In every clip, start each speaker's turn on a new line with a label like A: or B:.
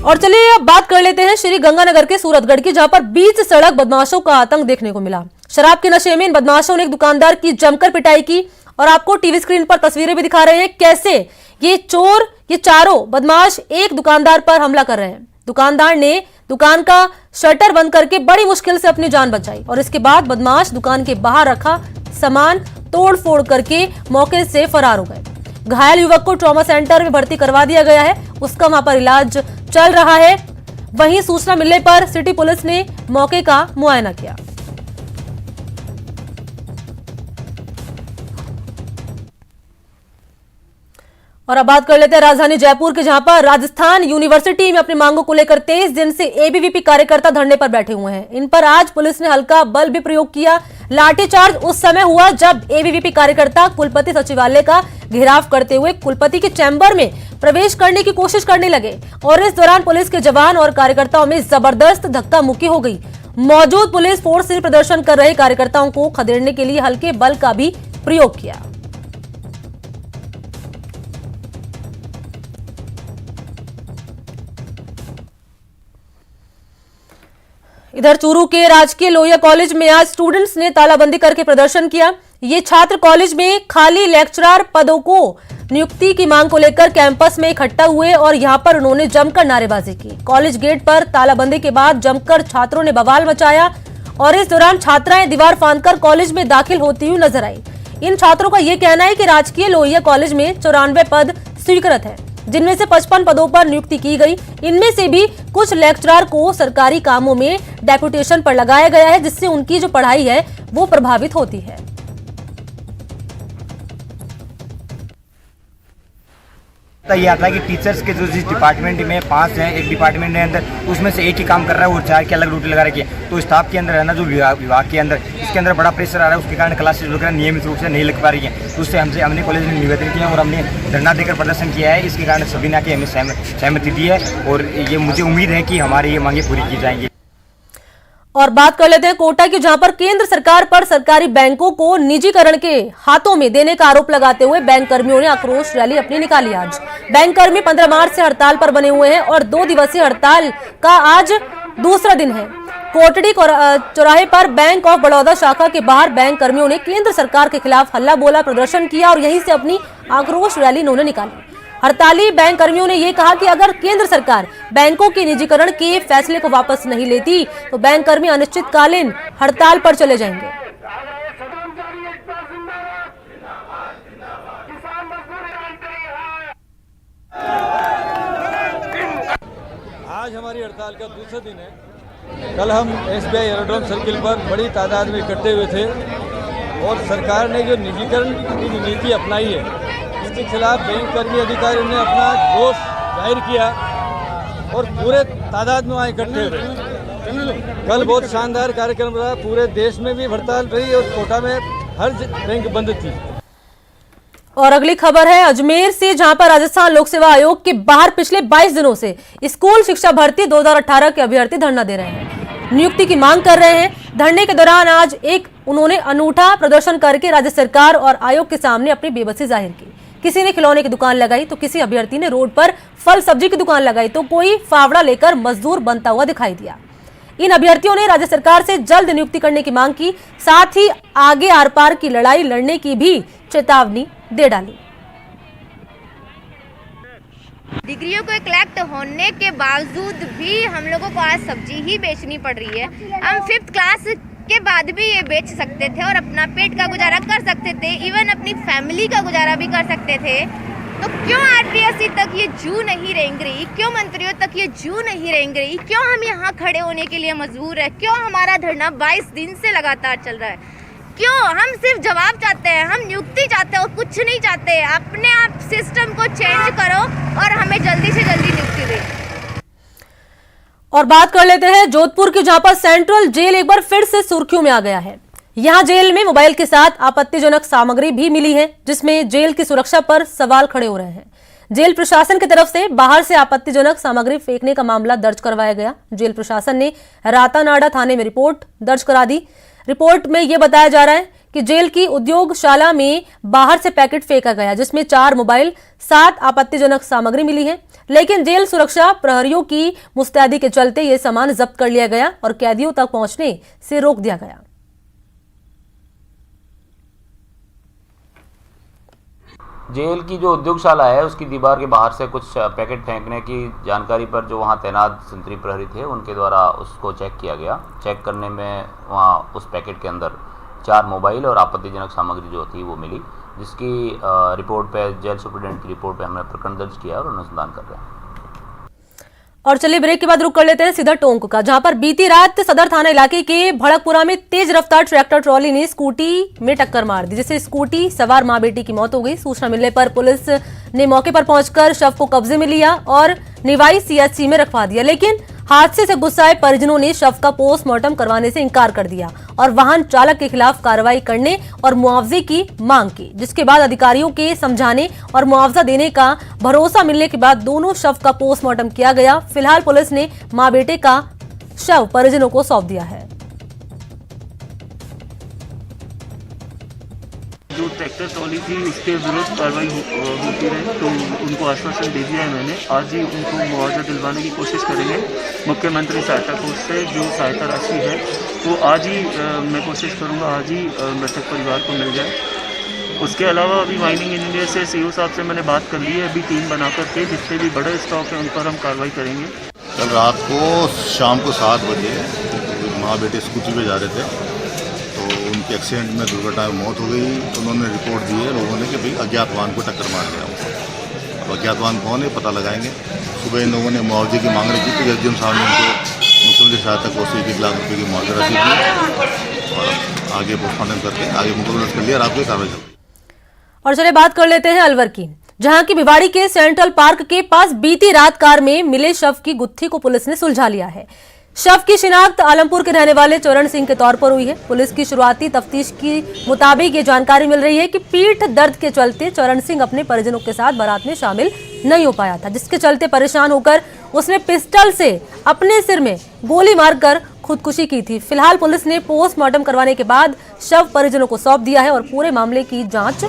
A: और चलिए अब बात कर लेते हैं श्री गंगानगर के सूरतगढ़ की, जहां पर बीच सड़क बदमाशों का आतंक देखने को मिला। शराब के नशे में इन बदमाशों ने एक दुकानदार की जमकर पिटाई की और आपको टीवी स्क्रीन पर तस्वीरें भी दिखा रहे हैं कैसे ये चारों बदमाश एक दुकानदार पर हमला कर रहे हैं। दुकानदार ने दुकान का शटर बंद करके बड़ी मुश्किल से अपनी जान बचाई और इसके बाद बदमाश दुकान के बाहर रखा सामान तोड़ फोड़ करके मौके से फरार हो गए। घायल युवक को ट्रॉमा सेंटर में भर्ती करवा दिया गया है, उसका वहां पर इलाज चल रहा है। वहीं सूचना मिलने पर सिटी पुलिस ने मौके का मुआयना किया। और अब बात कर लेते हैं राजधानी जयपुर के, जहां पर राजस्थान यूनिवर्सिटी में अपनी मांगों को लेकर 23 दिन से एबीवीपी कार्यकर्ता धरने पर बैठे हुए हैं। इन पर आज पुलिस ने हल्का बल भी प्रयोग किया। लाठीचार्ज उस समय हुआ जब एबीवीपी कार्यकर्ता कुलपति सचिवालय का घेराव करते हुए कुलपति के चैम्बर में प्रवेश करने की कोशिश करने लगे और इस दौरान पुलिस के जवान और कार्यकर्ताओं में जबरदस्त धक्का मुक्की हो गई। मौजूद पुलिस फोर्स ने प्रदर्शन कर रहे कार्यकर्ताओं को खदेड़ने के लिए हल्के बल का भी प्रयोग किया। इधर चूरू के राजकीय लोहिया कॉलेज में आज स्टूडेंट्स ने तालाबंदी करके प्रदर्शन किया। ये छात्र कॉलेज में खाली लेक्चरर पदों को नियुक्ति की मांग को लेकर कैंपस में इकट्ठा हुए और यहां पर उन्होंने जमकर नारेबाजी की। कॉलेज गेट पर तालाबंदी के बाद जमकर छात्रों ने बवाल मचाया और इस दौरान छात्राएं दीवार फांदकर कॉलेज में दाखिल होती हुई नजर आई। इन छात्रों का यह कहना है कि राजकीय लोहिया कॉलेज में 94 पद स्वीकृत है, जिनमें से 55 पदों पर नियुक्ति की गई। इनमें से भी कुछ लेक्चरर को सरकारी कामों में डेपुटेशन पर लगाया गया है, जिससे उनकी जो पढ़ाई है वो प्रभावित होती है।
B: ये आता है कि टीचर्स के जो जिस डिपार्टमेंट में 5 हैं, एक डिपार्टमेंट के अंदर उसमें से एक ही काम कर रहा है और 4 की अलग ड्यूटी लगा रखी है। तो स्टाफ के अंदर है ना, जो विभाग के अंदर इसके अंदर बड़ा प्रेशर आ रहा है, उसके कारण क्लासेज वगैरह नियमित रूप से नहीं लग पा रही है। तो उससे हमने कॉलेज में निवेदन किया और हमने धरना देकर प्रदर्शन किया है। इसके कारण सभी ने आके हमें सहमति दी है और ये मुझे उम्मीद है कि हमारी ये मांगे पूरी की जाएंगी।
A: और बात कर लेते हैं कोटा की, जहां पर केंद्र सरकार पर सरकारी बैंकों को निजीकरण के हाथों में देने का आरोप लगाते हुए बैंक कर्मियों ने आक्रोश रैली अपनी निकाली। आज बैंक कर्मी 15 मार्च से हड़ताल पर बने हुए हैं और 2 दिवसीय हड़ताल का आज दूसरा दिन है। कोटड़ी चौराहे पर बैंक ऑफ बड़ौदा शाखा के बाहर बैंक कर्मियों ने केंद्र सरकार के खिलाफ हल्ला बोला प्रदर्शन किया और यहीं से अपनी आक्रोश रैली उन्होंने निकाली। हड़ताली बैंक कर्मियों ने यह कहा कि अगर केंद्र सरकार बैंकों के निजीकरण के फैसले को वापस नहीं लेती तो बैंक कर्मी अनिश्चितकालीन हड़ताल पर चले जाएंगे।
C: आज हमारी हड़ताल का दूसरा दिन है। कल हम एसबीआई एरोड्रोम सर्किल पर बड़ी तादाद में इकट्ठे हुए थे और सरकार ने जो निजीकरण की नीति अपनाई है इसके खिलाफ बैंक कर्मी अधिकारियों ने अपना रोष जाहिर किया और पूरे तादाद में वहाँ इकट्ठे हुए। कल बहुत शानदार कार्यक्रम रहा, पूरे देश में भी हड़ताल रही और कोटा में हर बैंक बंद थी।
A: और अगली खबर है अजमेर से, जहां पर राजस्थान लोक सेवा आयोग के बाहर पिछले 22 दिनों से स्कूल शिक्षा भर्ती 2018 के अभ्यर्थी धरना दे रहे हैं, नियुक्ति की मांग कर रहे हैं। धरने के दौरान आज उन्होंने अनूठा प्रदर्शन करके राज्य सरकार और आयोग के सामने अपनी बेबसी जाहिर की। किसी ने खिलौने की दुकान लगाई तो किसी अभ्यर्थी ने रोड पर फल सब्जी की दुकान लगाई तो कोई फावड़ा लेकर मजदूर बनता हुआ दिखाई दिया। इन अभ्यर्थियों ने राज्य सरकार से जल्द नियुक्ति करने की मांग की, साथ ही आगे आर पार की लड़ाई लड़ने की भी चेतावनी दे डाली।
D: डिग्रियों को कलेक्ट होने के बावजूद भी हम लोगों को आज सब्जी ही बेचनी पड़ रही है। हम 5th क्लास के बाद भी ये बेच सकते थे और अपना पेट का गुजारा कर सकते थे, इवन अपनी फैमिली का गुजारा भी कर सकते थे। तो क्यों आरपीएससी तक ये जू नहीं रेंग रही, क्यों मंत्रियों तक ये जू नहीं रेंग रही, क्यों हम यहाँ खड़े होने के लिए मजबूर है, क्यों हमारा धरना 22 दिन से लगातार चल रहा है, क्यों हम सिर्फ जवाब चाहते हैं, हम नियुक्ति चाहते हैं और कुछ नहीं चाहते। अपने आप सिस्टम को चेंज करो और हमें जल्दी से जल्दी नियुक्ति दे।
A: और बात कर लेते हैं जोधपुर की, जहां पर सेंट्रल जेल एक बार फिर से सुर्खियों में आ गया है। यहां जेल में मोबाइल के साथ आपत्तिजनक सामग्री भी मिली है, जिसमें जेल की सुरक्षा पर सवाल खड़े हो रहे हैं। जेल प्रशासन की तरफ से बाहर से आपत्तिजनक सामग्री फेंकने का मामला दर्ज करवाया गया। जेल प्रशासन ने रातानाडा थाने में रिपोर्ट दर्ज करा दी। रिपोर्ट में यह बताया जा रहा है कि जेल की उद्योगशाला में बाहर से पैकेट फेंका गया, जिसमें 4 मोबाइल, 7 आपत्तिजनक सामग्री मिली है। लेकिन जेल सुरक्षा प्रहरियों की मुस्तैदी के चलते ये सामान जब्त कर लिया गया और कैदियों तक पहुंचने से रोक दिया गया।
E: जेल की जो उद्योगशाला है उसकी दीवार के बाहर से कुछ पैकेट फेंकने की जानकारी पर जो वहां तैनात संतरी प्रहरी थे उनके द्वारा उसको चेक किया गया। चेक करने में वहां उस पैकेट के अंदर 4 मोबाइल और आपत्तिजनक सामग्री जो थी वो मिली, जिसकी रिपोर्ट पे जेल सुप्रीडेंट की रिपोर्ट पे हमने प्रकरण दर्ज किया और अनुसंधान कर रहे हैं।
A: और चलिए ब्रेक के बाद रुक कर लेते हैं सीधा टोंक का, जहां पर बीती रात सदर थाना इलाके के भड़कपुरा में तेज रफ्तार ट्रैक्टर ट्रॉली ने स्कूटी में टक्कर मार दी, जिससे स्कूटी सवार मां बेटी की मौत हो गई। सूचना मिलने पर पुलिस ने मौके पर पहुंचकर शव को कब्जे में लिया और निवाई सीएचसी में रखवा दिया। लेकिन हादसे से गुस्साए परिजनों ने शव का पोस्टमार्टम करवाने से इनकार कर दिया और वाहन चालक के खिलाफ कार्रवाई करने और मुआवजे की मांग की, जिसके बाद अधिकारियों के समझाने और मुआवजा देने का भरोसा मिलने के बाद दोनों शव का पोस्टमार्टम किया गया। फिलहाल पुलिस ने मां बेटे का शव परिजनों को सौंप दिया है।
F: जो ट्रैक्टर ट्रॉली थी उसके विरुद्ध कार्रवाई होती रहे, तो उनको आश्वासन दे दिया है मैंने। आज ही उनको मुआवजा दिलवाने की कोशिश करेंगे मुख्यमंत्री सहायता कोष से जो सहायता राशि है, तो आज ही मैं कोशिश करूंगा आज ही मृतक परिवार को मिल जाए। उसके अलावा अभी माइनिंग इंजीनियर से सीओ साहब से मैंने बात कर ली है, अभी टीम बना करके जितने भी बड़े स्टॉक हैं उन पर हम कार्रवाई करेंगे।
G: कल रात को शाम को 7 बजे माँ बेटे स्कूटी पे जा रहे थे, तो उनके एक्सीडेंट में दुर्घटना में मौत हो गई। उन्होंने रिपोर्ट दी है लोगों ने कि भाई अज्ञात वाहन को टक्कर मार दिया। अब अज्ञात वाहन कौन है पता लगाएंगे। सुबह इन लोगों ने मुआवजे की मांग रखी थी, एसडीएम साहब ने उनको मुख्यमंत्री सहायता कोष से 1 लाख रुपये की मुआवजा राशि दी और आगे पोस्टमार्टम करके आगे मुकदमा कर लिया। रात को कार्रवाई चल रही। और
A: चलिए बात कर लेते हैं अलवर की, जहां की भिवाड़ी के सेंट्रल पार्क के पास बीती रात कार में मिले शव की गुत्थी को पुलिस ने सुलझा लिया है। शव की शिनाख्त आलमपुर के रहने वाले चरण सिंह के तौर पर हुई है। पुलिस की शुरुआती तफ्तीश के मुताबिक ये जानकारी मिल रही है कि पीठ दर्द के चलते चरण सिंह अपने परिजनों के साथ बारात में शामिल नहीं हो पाया था, जिसके चलते परेशान होकर उसने पिस्टल से अपने सिर में गोली मारकर खुदकुशी की थी। फिलहाल पुलिस ने पोस्टमार्टम करवाने के बाद शव परिजनों को सौंप दिया है और पूरे मामले की जांच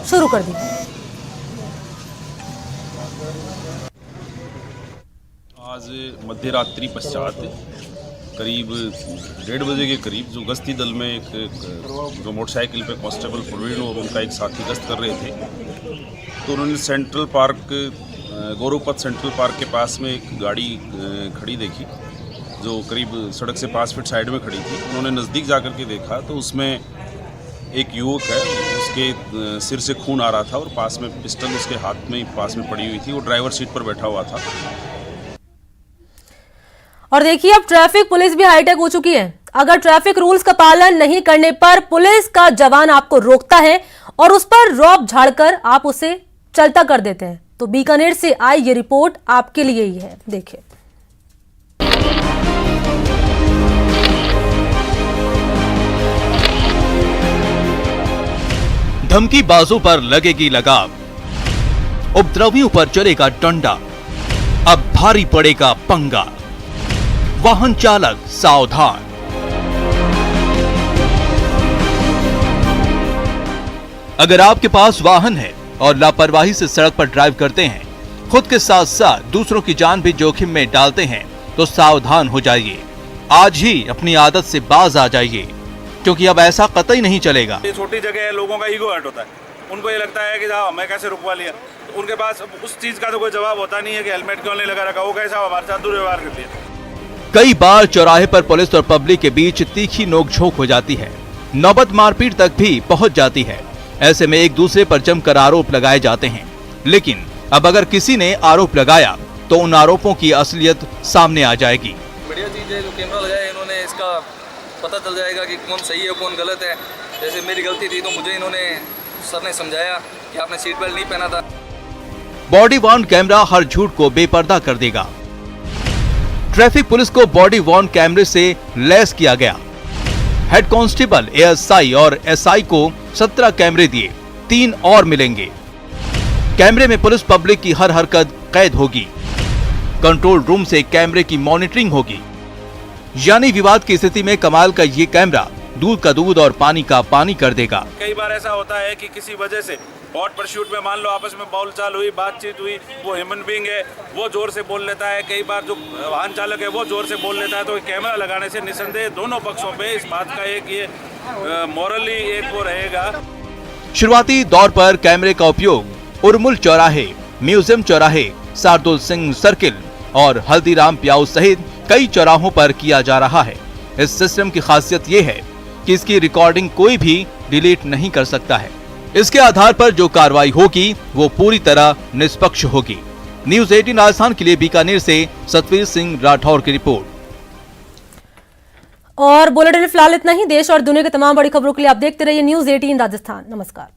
A: शुरू कर दी है।
H: आज मध्यरात्रि पश्चात करीब 1:30 बजे के करीब जो गश्ती दल में एक जो मोटरसाइकिल पे कांस्टेबल प्रवीण और उनका एक साथी गश्त कर रहे थे, तो उन्होंने सेंट्रल पार्क गौरवपथ सेंट्रल पार्क के पास में एक गाड़ी खड़ी देखी जो करीब सड़क से 5 फीट साइड में खड़ी थी। उन्होंने नज़दीक जाकर के देखा तो उसमें एक युवक है, उसके सिर से खून आ रहा था और पास में पिस्टल उसके हाथ में पास में पड़ी हुई थी। वो ड्राइवर सीट पर बैठा हुआ था।
A: और देखिए अब ट्रैफिक पुलिस भी हाईटेक हो चुकी है। अगर ट्रैफिक रूल्स का पालन नहीं करने पर पुलिस का जवान आपको रोकता है और उस पर रौब झाड़कर आप उसे चलता कर देते हैं। तो बीकानेर से आई ये रिपोर्ट आपके लिए ही है, देखिए।
I: धमकी बाजों पर लगेगी लगाम, उपद्रवियों पर चलेगा डंडा, अब भारी पड़ेगा पंगा। वाहन चालक सावधान। अगर आपके पास वाहन है और लापरवाही से सड़क पर ड्राइव करते हैं, खुद के साथ साथ दूसरों की जान भी जोखिम में डालते हैं, तो सावधान हो जाइए। आज ही अपनी आदत से बाज आ जाइए, क्योंकि अब ऐसा कतई नहीं चलेगा।
J: ये छोटी जगह है, लोगों का ईगो हर्ट होता है। उनको ये लगता है कि साहब मैं कैसे रुकवा लिया, तो उनके पास उस चीज का तो कोई जवाब होता नहीं है कि हेलमेट क्यों नहीं लगा रखा, वो कैसा हमारे साथ दुर्व्यवहार कर दिया।
I: कई बार चौराहे पर पुलिस और पब्लिक के बीच तीखी नोकझोंक हो जाती है, नौबत मारपीट तक भी पहुंच जाती है। ऐसे में एक दूसरे पर जमकर आरोप लगाए जाते हैं। लेकिन अब अगर किसी ने आरोप लगाया तो उन आरोपों की असलियत सामने आ जाएगी।
K: बढ़िया चीज है जो कैमरा लगाया इन्होंने, इसका पता चल जाएगा कि कौन सही है कौन गलत है। जैसे मेरी गलती थी तो मुझे इन्होंने सर ने समझाया कि आपने सीट बेल्ट नहीं पहना था।
I: बॉडी वॉर्न कैमरा हर झूठ को बेपर्दा कर देगा। ट्रैफिक पुलिस को बॉडी वॉर्न कैमरे से लैस किया गया। हेड कांस्टेबल, एएसआई और एसआई को 17 कैमरे दिए, 3 और मिलेंगे। कैमरे में पुलिस पब्लिक की हर हरकत कैद होगी। कंट्रोल रूम से कैमरे की मॉनिटरिंग होगी। यानी विवाद की स्थिति में कमाल का ये कैमरा दूध का दूध और पानी का पानी कर देगा।
J: कई बार ऐसा होता है कि किसी वजह से हॉट परस्यूट में मान लो आपस में बोलचाल हुई, बातचीत हुई, वो ह्यूमन बीइंग है, वो जोर से बोल लेता है, कई बार जो वाहन चालक है वो जोर से बोल लेता है, तो कैमरा लगाने से निसंदेह दोनों पक्षों पे इस बात का एक ये मॉरली एक वो रहेगा।
I: शुरुआती दौर पर कैमरे का उपयोग उर्मुल चौराहे, म्यूजियम चौराहे, शार्दुल सिंह सर्किल और हल्दीराम प्याऊ सहित कई चौराहों पर किया जा रहा है। इस सिस्टम की खासियत ये है कि इसकी रिकॉर्डिंग कोई भी डिलीट नहीं कर सकता है। इसके आधार पर जो कार्रवाई होगी वो पूरी तरह निष्पक्ष होगी। न्यूज 18 राजस्थान के लिए बीकानेर से सतवीर सिंह राठौर की रिपोर्ट।
A: और बुलेटिन में फिलहाल इतना ही। देश और दुनिया की तमाम बड़ी खबरों के लिए आप देखते रहिए न्यूज 18 राजस्थान। नमस्कार।